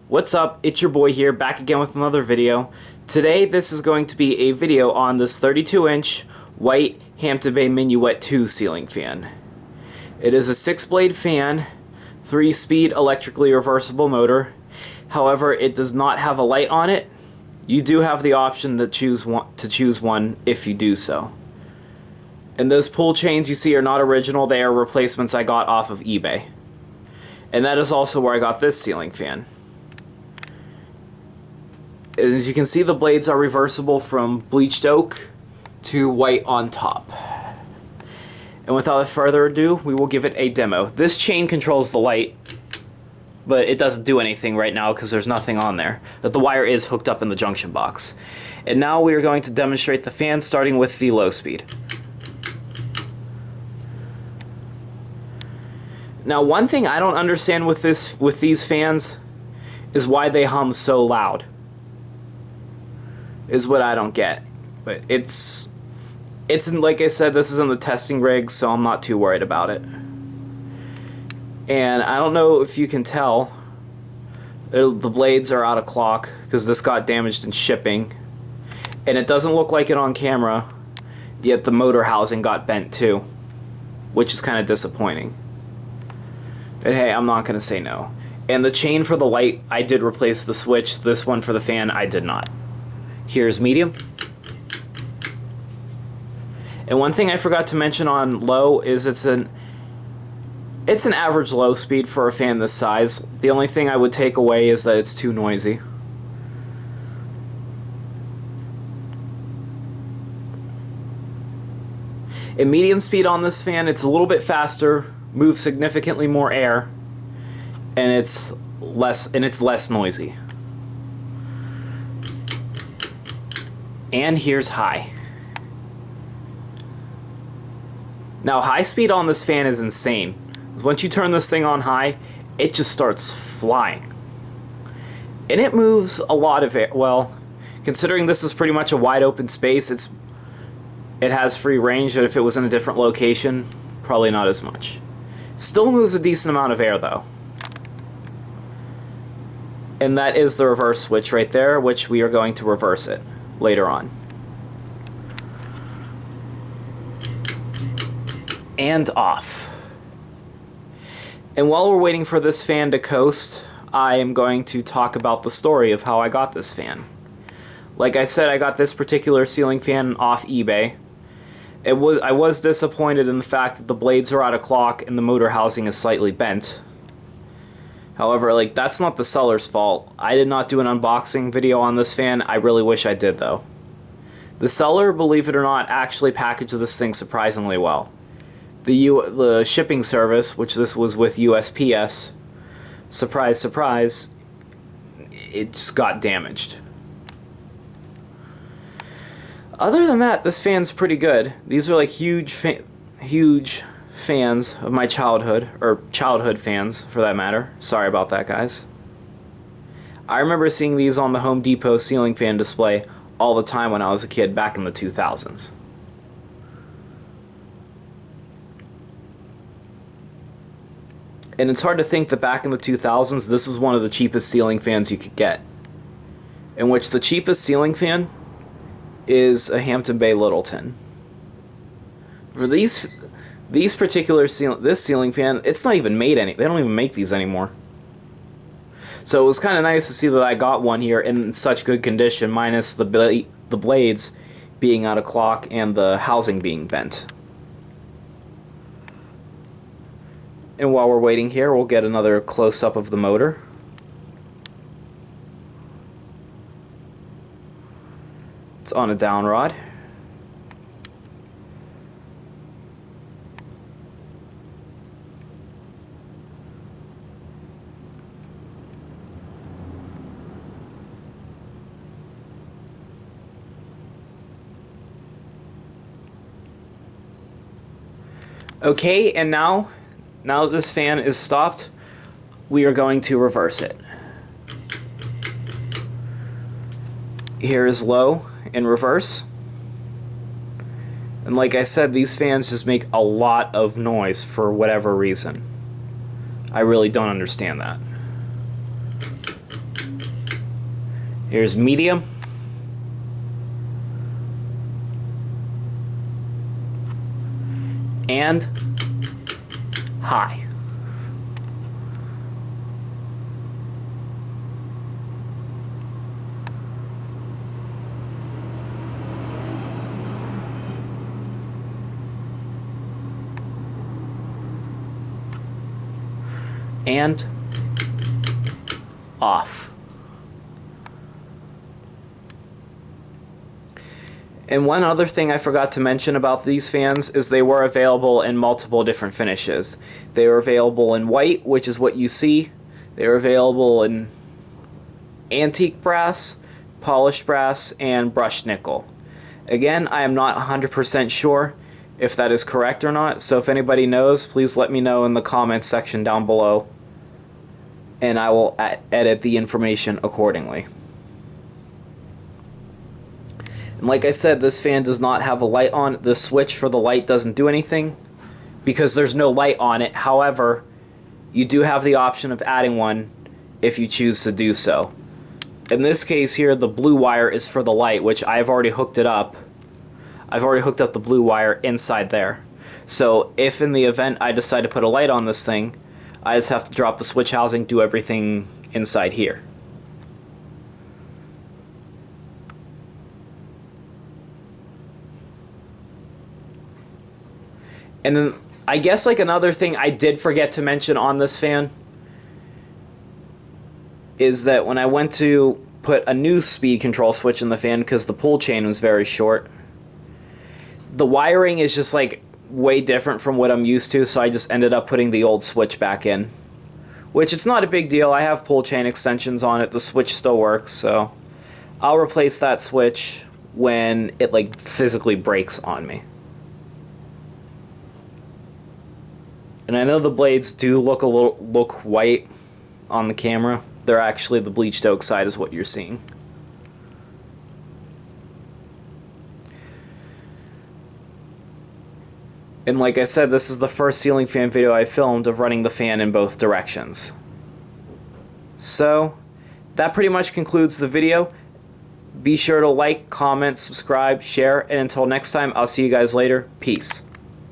What's up? It's your boy here, back again with another video. Today this is going to be a video on this 32-inch white Hampton Bay Minuet 2 ceiling fan. It is a 6-blade fan, 3-speed electrically reversible motor. However, it does not have a light on it. You do have the option to choose one if you do so. And those pull chains you see are not original, they are replacements I got off of eBay. And that is also where I got this ceiling fan. As you can see, the blades are reversible from bleached oak to white on top. And without further ado, we will give it a demo. This chain controls the light, but it doesn't do anything right now because there's nothing on there. But the wire is hooked up in the junction box. And now we are going to demonstrate the fan starting with the low speed. Now, one thing I don't understand with these fans is why they hum so loud. Is what I don't get. But it's like I said, this is in the testing rig, so I'm not too worried about it. And I don't know if you can tell, the blades are out of clock because this got damaged in shipping. And it doesn't look like it on camera, yet the motor housing got bent too, which is kind of disappointing. But hey, I'm not going to say no. And the chain for the light, I did replace the switch. This one for the fan, I did not. Here's medium. And one thing I forgot to mention on low is it's an average low speed for a fan this size. The only thing I would take away is that it's too noisy. In medium speed on this fan, it's a little bit faster, moves significantly more air, and it's less noisy. And here's high. Now, high speed on this fan is insane. Once you turn this thing on high, it just starts flying. And it moves a lot of air. Well, considering this is pretty much a wide open space, it has free range, but if it was in a different location, probably not as much. Still moves a decent amount of air though. And that is the reverse switch right there, which we are going to reverse it later on. And off. And while we're waiting for this fan to coast, I am going to talk about the story of how I got this fan. Like I said, I got this particular ceiling fan off eBay. I was disappointed in the fact that the blades are out of clock and the motor housing is slightly bent. However, like, that's not the seller's fault. I did not do an unboxing video on this fan. I really wish I did though. The seller, believe it or not, actually packaged this thing surprisingly well. The shipping service, which this was with USPS, surprise, surprise, it just got damaged. Other than that, this fan's pretty good. These are like huge fans of my childhood, or childhood fans for that matter. Sorry about that, guys. I remember seeing these on the Home Depot ceiling fan display all the time when I was a kid back in the 2000s. And it's hard to think that back in the 2000s, this was one of the cheapest ceiling fans you could get. In which the cheapest ceiling fan is a Hampton Bay Littleton. For this ceiling fan, it's not even made they don't even make these anymore. So it was kind of nice to see that I got one here in such good condition, minus the blades being out of clock and the housing being bent. And while we're waiting here, we'll get another close-up of the motor. It's on a down rod. Okay, and now that this fan is stopped, we are going to reverse it. Here is low in reverse. And like I said, these fans just make a lot of noise for whatever reason. I really don't understand that. Here's medium. And high. And off. And one other thing I forgot to mention about these fans is they were available in multiple different finishes. They were available in white, which is what you see. They were available in antique brass, polished brass, and brushed nickel. Again, I am not 100% sure if that is correct or not, so if anybody knows, please let me know in the comments section down below, and I will edit the information accordingly. And like I said, this fan does not have a light on it. The switch for the light doesn't do anything because there's no light on it. However, you do have the option of adding one if you choose to do so. In this case here, the blue wire is for the light, which I've already hooked it up. I've already hooked up the blue wire inside there. So if in the event I decide to put a light on this thing, I just have to drop the switch housing, do everything inside here. And then I guess like another thing I did forget to mention on this fan is that when I went to put a new speed control switch in the fan because the pull chain was very short, the wiring is just like way different from what I'm used to, so I just ended up putting the old switch back in. Which it's not a big deal. I have pull chain extensions on it. The switch still works, so I'll replace that switch when it like physically breaks on me. And I know the blades do look white on the camera. They're actually the bleached oak side is what you're seeing. And like I said, this is the first ceiling fan video I filmed of running the fan in both directions. So, that pretty much concludes the video. Be sure to like, comment, subscribe, share, and until next time, I'll see you guys later. Peace.